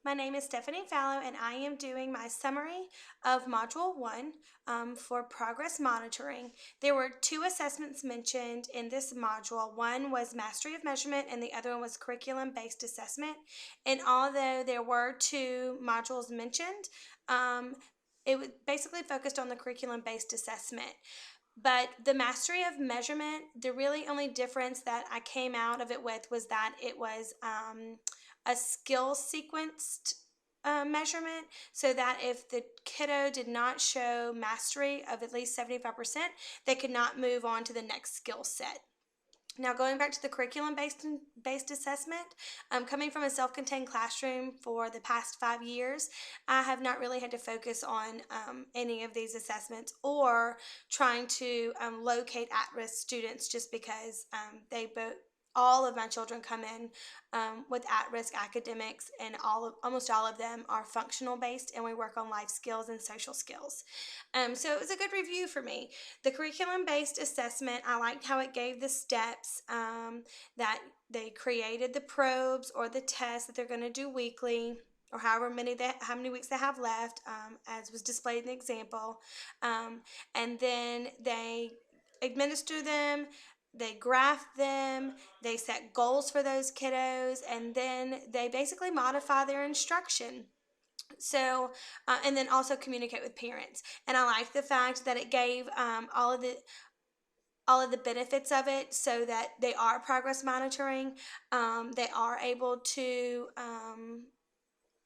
My name is Stephanie Fallo, and I am doing my summary of Module 1 for progress monitoring. There were two assessments mentioned in this module. One was mastery of measurement, and the other one was curriculum-based assessment. And although there were two modules mentioned, it basically focused on the curriculum-based assessment. But the mastery of measurement, the really only difference that I came out of it with was that it was a skill sequenced measurement, so that if the kiddo did not show mastery of at least 75%, they could not move on to the next skill set. Now, going back to the curriculum-based assessment, coming from a self-contained classroom for the past 5 years, I have not really had to focus on any of these assessments or trying to locate at-risk students, just because all of my children come in with at-risk academics, and almost all of them are functional based, and we work on life skills and social skills. So it was a good review for me. The curriculum-based assessment, I liked how it gave the steps, that they created the probes or the tests that they're going to do weekly, or how many weeks they have left, as was displayed in the example, and then they administer them. They graph them, they set goals for those kiddos, and then they basically modify their instruction. So, and then also communicate with parents. And I like the fact that it gave all of the benefits of it, so that they are progress monitoring. They are able to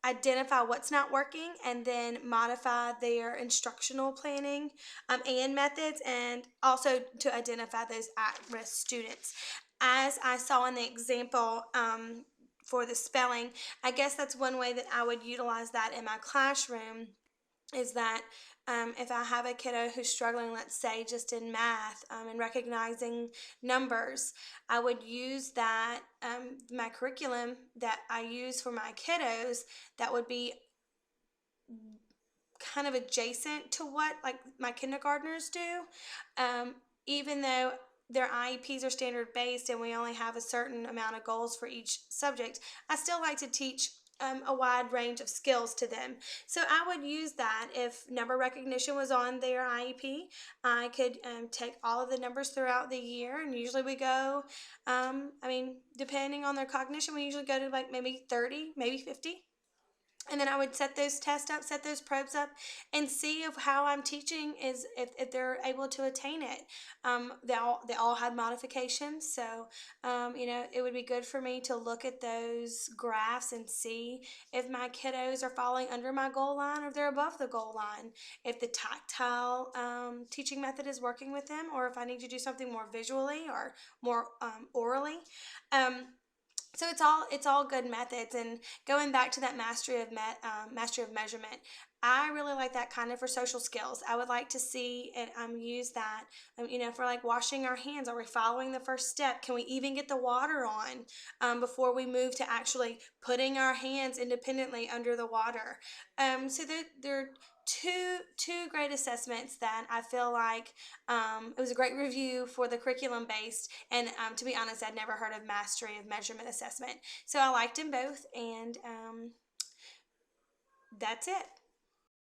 identify what's not working, and then modify their instructional planning and methods, and also to identify those at-risk students. As I saw in the example for the spelling, I guess that's one way that I would utilize that in my classroom, is that if I have a kiddo who's struggling, let's say just in math and recognizing numbers, I would use that, my curriculum that I use for my kiddos, that would be kind of adjacent to what like my kindergartners do, even though their IEPs are standard based and we only have a certain amount of goals for each subject. I still like to teach a wide range of skills to them. So I would use that. If number recognition was on their IEP, I could take all of the numbers throughout the year, and usually we go, depending on their cognition, we usually go to like maybe 30, maybe 50. And then I would set those tests up, set those probes up, and see if how I'm teaching is if they're able to attain it. They all had modifications, so it would be good for me to look at those graphs and see if my kiddos are falling under my goal line or they're above the goal line. If the tactile teaching method is working with them, or if I need to do something more visually or more orally. So it's all good methods. And going back to that mastery of measurement, I really like that kind of for social skills. I would like to see it use that, for like washing our hands. Are we following the first step? Can we even get the water on before we move to actually putting our hands independently under the water? So there are two great assessments that I feel like it was a great review for the curriculum based, and to be honest, I'd never heard of mastery of measurement assessment. So I liked them both, and that's it.